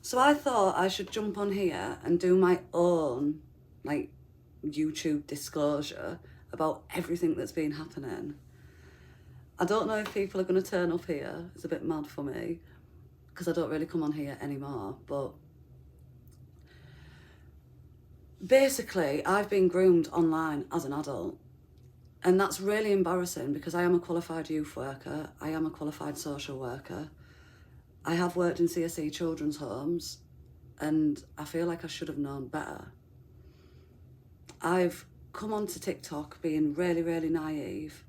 So I thought I should jump on here and do my own, like, YouTube disclosure about everything that's been happening. I don't know if people are going to turn up here. It's a bit mad for me because I don't really come on here anymore. But basically, I've been groomed online as an adult. And that's really embarrassing because I am a qualified youth worker. I am a qualified social worker. I have worked in CSE children's homes and I feel like I should have known better. I've come onto TikTok being really, really naive,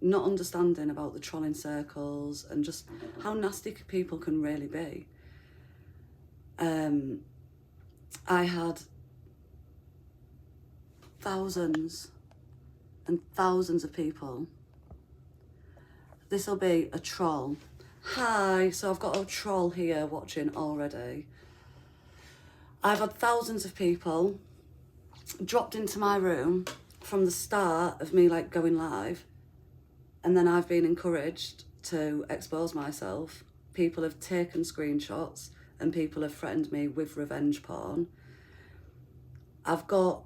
not understanding about the trolling circles and just how nasty people can really be. I had thousands and thousands of people. This'll be a troll. Hi, so I've got a troll here watching already. I've had thousands of people dropped into my room from the start of me like going live, and then I've been encouraged to expose myself. People have taken screenshots and people have threatened me with revenge porn. I've got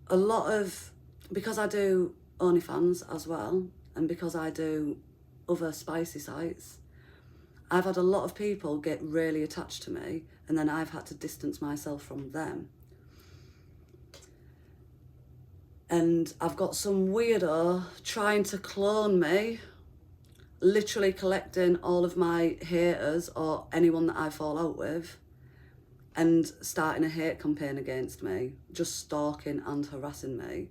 a lot of, because I do OnlyFans as well, and because I do other spicy sites, I've had a lot of people get really attached to me, and then I've had to distance myself from them. And I've got some weirdo trying to clone me, literally collecting all of my haters or anyone that I fall out with and starting a hate campaign against me, just stalking and harassing me.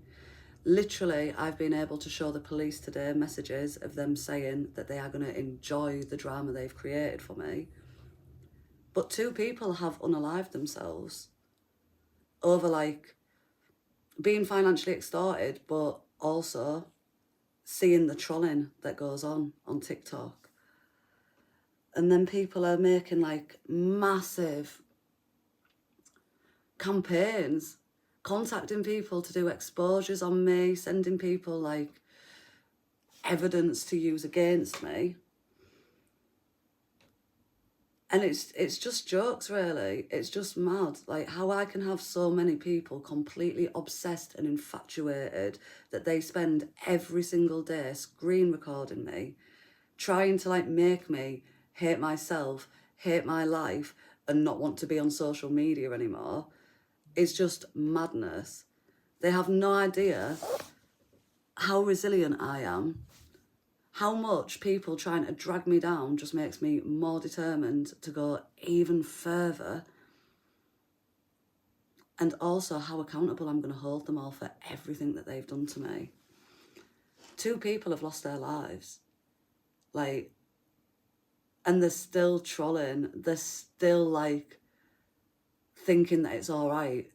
Literally, I've been able to show the police today messages of them saying that they are going to enjoy the drama they've created for me. But 2 people have unalived themselves over like being financially extorted, but also seeing the trolling that goes on TikTok. And then people are making like massive campaigns, contacting people to do exposures on me, sending people like evidence to use against me. And it's just jokes, really. It's just mad, like how I can have so many people completely obsessed and infatuated that they spend every single day screen recording me, trying to like make me hate myself, hate my life, and not want to be on social media anymore. It's just madness. They have no idea how resilient I am. How much people trying to drag me down just makes me more determined to go even further. And also how accountable I'm going to hold them all for everything that they've done to me. 2 people have lost their lives. Like, and they're still trolling. They're still like thinking that it's all right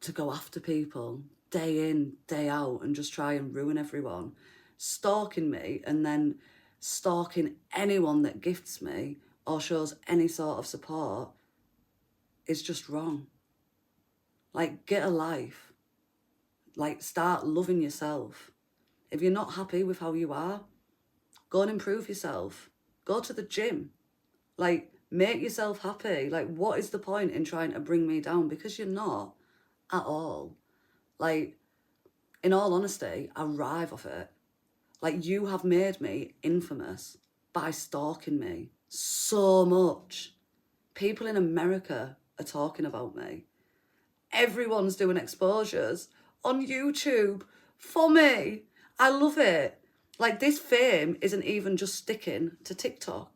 to go after people day in, day out and just try and ruin everyone. Stalking me and then stalking anyone that gifts me or shows any sort of support is just wrong. Like, get a life. Like, start loving yourself. If you're not happy with how you are, go and improve yourself. Go to the gym. Like, make yourself happy. Like, what is the point in trying to bring me down? Because you're not at all. Like, in all honesty, I rive off it. Like, you have made me infamous by stalking me so much. People in America are talking about me. Everyone's doing exposures on YouTube for me. I love it. Like, this fame isn't even just sticking to TikTok.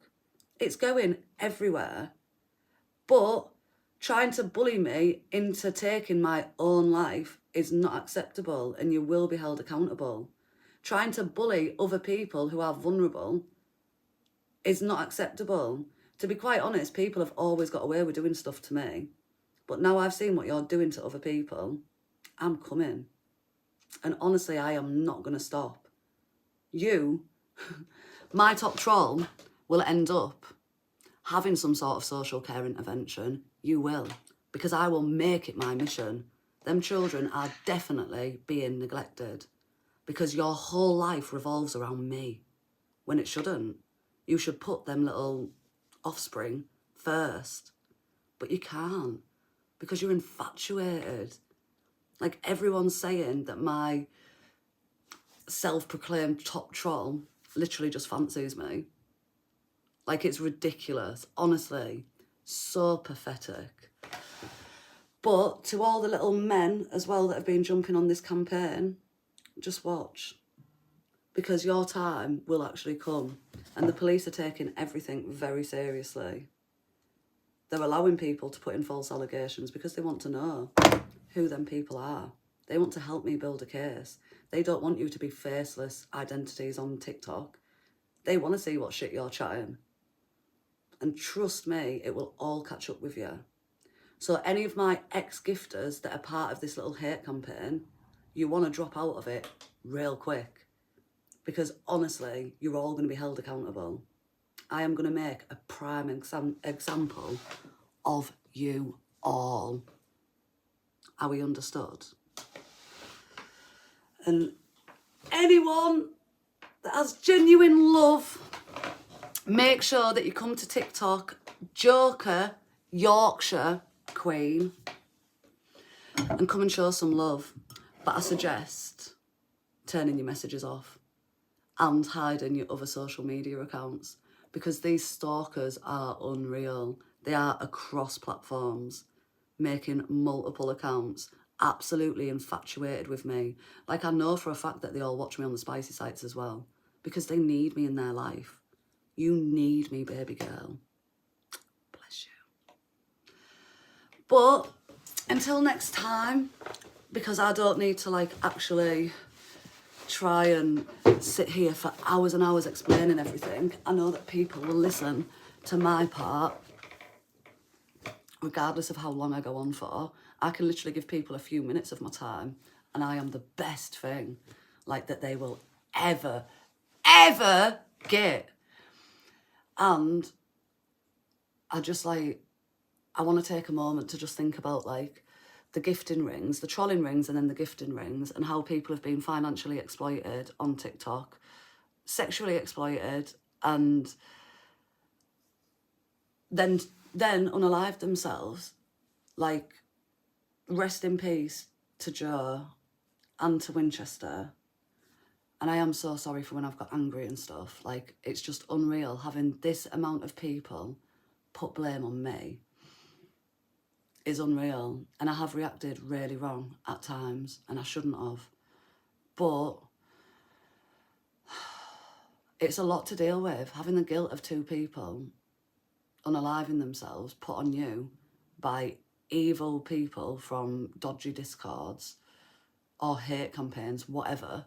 It's going everywhere. But trying to bully me into taking my own life is not acceptable, and you will be held accountable. Trying to bully other people who are vulnerable is not acceptable. To be quite honest, people have always got away with doing stuff to me. But now I've seen what you're doing to other people, I'm coming. And honestly, I am not going to stop. You, my top troll, will end up having some sort of social care intervention. You will. Because I will make it my mission. Them children are definitely being neglected. Because your whole life revolves around me, when it shouldn't. You should put them little offspring first. but you can't because you're infatuated. Like, everyone's saying that my self-proclaimed top troll literally just fancies me. Like, it's ridiculous, honestly. So pathetic. But to all the little men as well that have been jumping on this campaign, just watch. Because your time will actually come. And the police are taking everything very seriously. They're allowing people to put in false allegations because they want to know who them people are. They want to help me build a case. They don't want you to be faceless identities on TikTok. They want to see what shit you're chatting. And trust me, it will all catch up with you. So any of my ex-gifters that are part of this little hate campaign, you want to drop out of it real quick. Because honestly, you're all going to be held accountable. I am going to make a prime example of you all. Are we understood? And anyone that has genuine love, make sure that you come to TikTok, Joker, Yorkshire Queen, and come and show some love. But I suggest turning your messages off and hiding your other social media accounts, because these stalkers are unreal. They are across platforms, making multiple accounts, absolutely infatuated with me. Like, I know for a fact that they all watch me on the spicy sites as well, because they need me in their life. You need me, baby girl. Bless you. But until next time, because I don't need to like actually try and sit here for hours and hours explaining everything. I know that people will listen to my part, regardless of how long I go on for. I can literally give people a few minutes of my time, and I am the best thing, like, that they will ever get. And I just, like, I want to take a moment to just think about, like, the gifting rings, the trolling rings, and then the gifting rings, and how people have been financially exploited on TikTok, sexually exploited, and then unalived themselves. Like, rest in peace to Joe and to Winchester. And I am so sorry for when I've got angry and stuff. Like, it's just unreal having this amount of people put blame on me. Is unreal, and I have reacted really wrong at times, and I shouldn't have. But it's a lot to deal with, having the guilt of two people unaliving themselves put on you by evil people from dodgy discords or hate campaigns, whatever,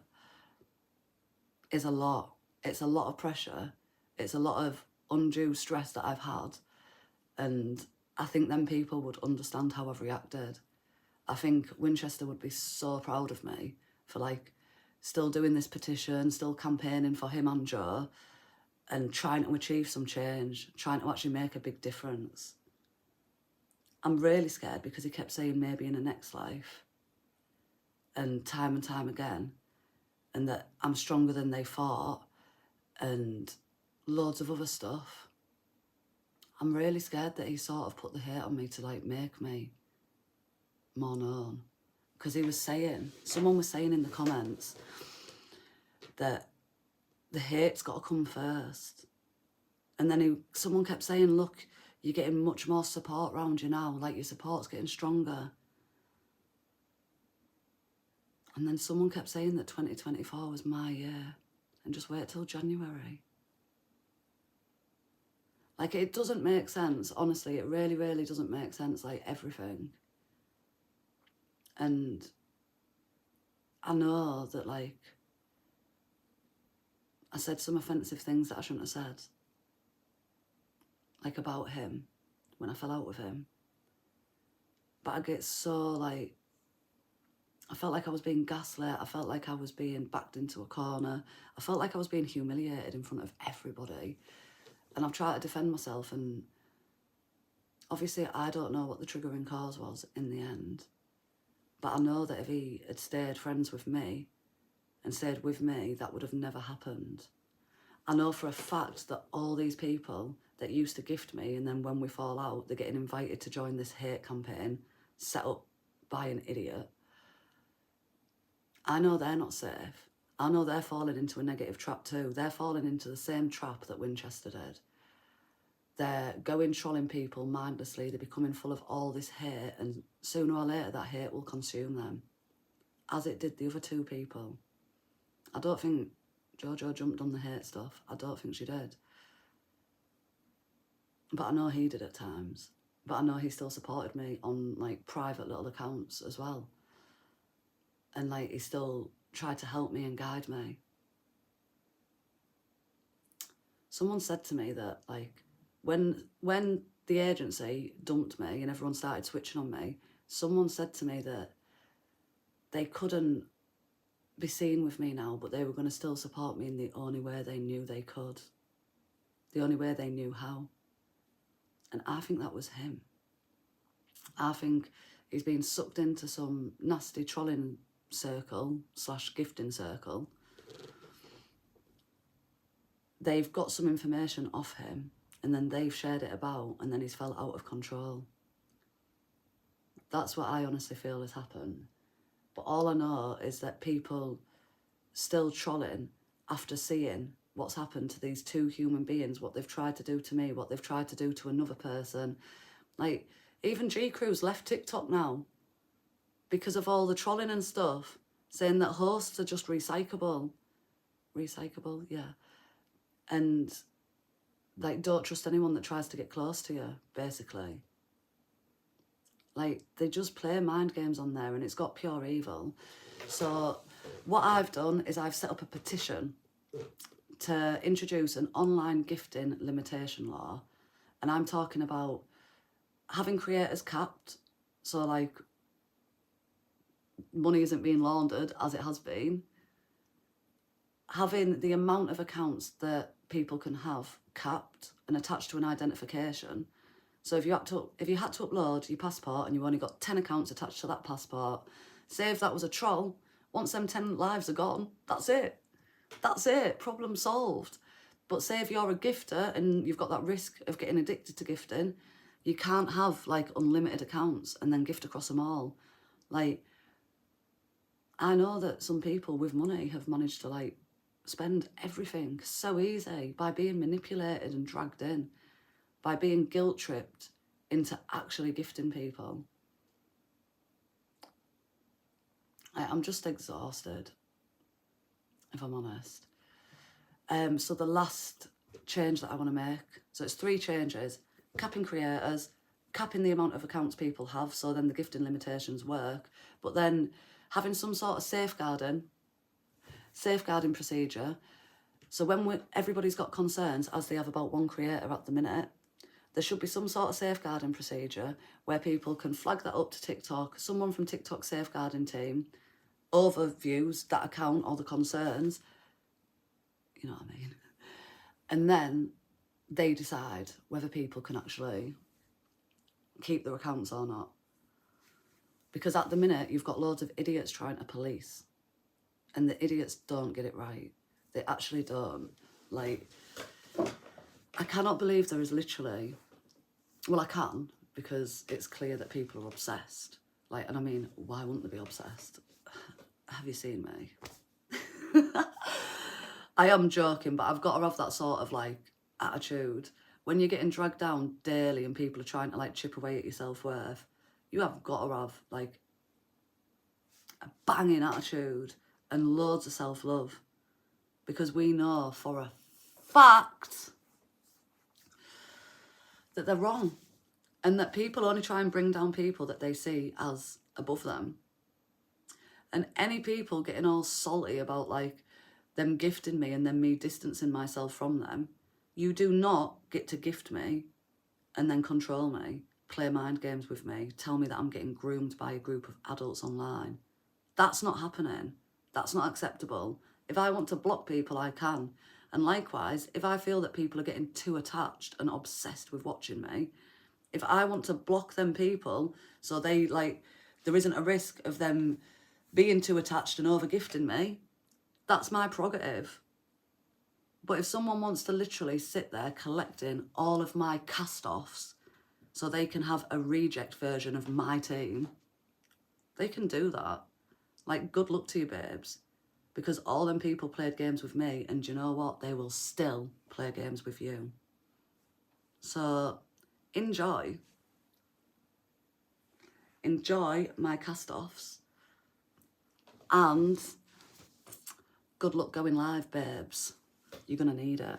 is a lot. It's a lot of pressure. It's a lot of undue stress that I've had, and I think them people would understand how I've reacted. I think Winchester would be so proud of me for, like, still doing this petition, still campaigning for him and Joe, and trying to achieve some change, trying to actually make a big difference. I'm really scared because he kept saying maybe in a next life, and time again, and that I'm stronger than they thought, and loads of other stuff. I'm really scared that he sort of put the hate on me to, like, make me more known. Because he was saying, someone was saying in the comments that the hate's got to come first. And then someone kept saying, look, you're getting much more support around you now. Like, your support's getting stronger. And then someone kept saying that 2024 was my year. And just wait till January. Like, it doesn't make sense, honestly. It really, really doesn't make sense, like, everything. And I know that, like, I said some offensive things that I shouldn't have said. Like, about him, when I fell out with him. But I get so, like, I felt like I was being gaslit. I felt like I was being backed into a corner. I felt like I was being humiliated in front of everybody. And I've tried to defend myself, and obviously I don't know what the triggering cause was in the end. But I know that if he had stayed friends with me and stayed with me, that would have never happened. I know for a fact that all these people that used to gift me, and then when we fall out, they're getting invited to join this hate campaign set up by an idiot. I know they're not safe. I know they're falling into a negative trap too. They're falling into the same trap that Winchester did. They're going trolling people mindlessly. They're becoming full of all this hate, and sooner or later that hate will consume them, as it did the other two people. I don't think Jojo jumped on the hate stuff. I don't think she did. But I know he did at times. But I know he still supported me on like private little accounts as well. And like he still tried to help me and guide me. Someone said to me that like when the agency dumped me and everyone started switching on me, someone said to me that they couldn't be seen with me now, but they were going to still support me in the only way they knew they could. The only way they knew how. And I think that was him. I think he's been sucked into some nasty trolling circle / gifting circle. They've got some information off him and then they've shared it about and then he's fell out of control. That's what I honestly feel has happened. But all I know is that people still trolling after seeing what's happened to these two human beings, what they've tried to do to me, what they've tried to do to another person. Like, even G Crew's left TikTok now because of all the trolling and stuff, saying that hosts are just recyclable. Recyclable, yeah. And, like, don't trust anyone that tries to get close to you, basically. Like, they just play mind games on there and it's got pure evil. So what I've done is I've set up a petition to introduce an online gifting limitation law. And I'm talking about having creators capped. So, like, money isn't being laundered as it has been. Having the amount of accounts that people can have capped and attached to an identification. So if you had to upload your passport and you only got 10 accounts attached to that passport, say if that was a troll, once them 10 lives are gone, that's it. That's it, problem solved. But say if you're a gifter and you've got that risk of getting addicted to gifting, you can't have like unlimited accounts and then gift across them all. Like, I know that some people with money have managed to like spend everything so easy by being manipulated and dragged in, by being guilt tripped into actually gifting people. I'm just exhausted, if I'm honest. So the last change that I want to make, so it's 3 changes: capping creators, capping the amount of accounts people have, so then the gifting limitations work, but then having some sort of safeguarding procedure. So when everybody's got concerns, as they have about one creator at the minute, there should be some sort of safeguarding procedure where people can flag that up to TikTok. Someone from TikTok's safeguarding team overviews that account or the concerns, you know what I mean? And then they decide whether people can actually keep their accounts or not. Because at the minute, you've got loads of idiots trying to police. And the idiots don't get it right. They actually don't. Like, I cannot believe there is literally... Well, I can, because it's clear that people are obsessed. Like, and I mean, why wouldn't they be obsessed? Have you seen me? I am joking, but I've got to have that sort of, like, attitude. When you're getting dragged down daily and people are trying to, like, chip away at your self-worth, you have got to have, like, a banging attitude and loads of self-love. Because we know for a fact that they're wrong. And that people only try and bring down people that they see as above them. And any people getting all salty about, like, them gifting me and then me distancing myself from them, you do not get to gift me and then control me, play mind games with me, tell me that I'm getting groomed by a group of adults online. That's not happening. That's not acceptable. If I want to block people, I can. And likewise, if I feel that people are getting too attached and obsessed with watching me, if I want to block them people so they, like, there isn't a risk of them being too attached and over-gifting me, that's my prerogative. But if someone wants to literally sit there collecting all of my cast-offs so they can have a reject version of my team, they can do that. Like, good luck to you, babes. Because all them people played games with me, and do you know what? They will still play games with you. So, enjoy. Enjoy my cast-offs. And good luck going live, babes. You're going to need it.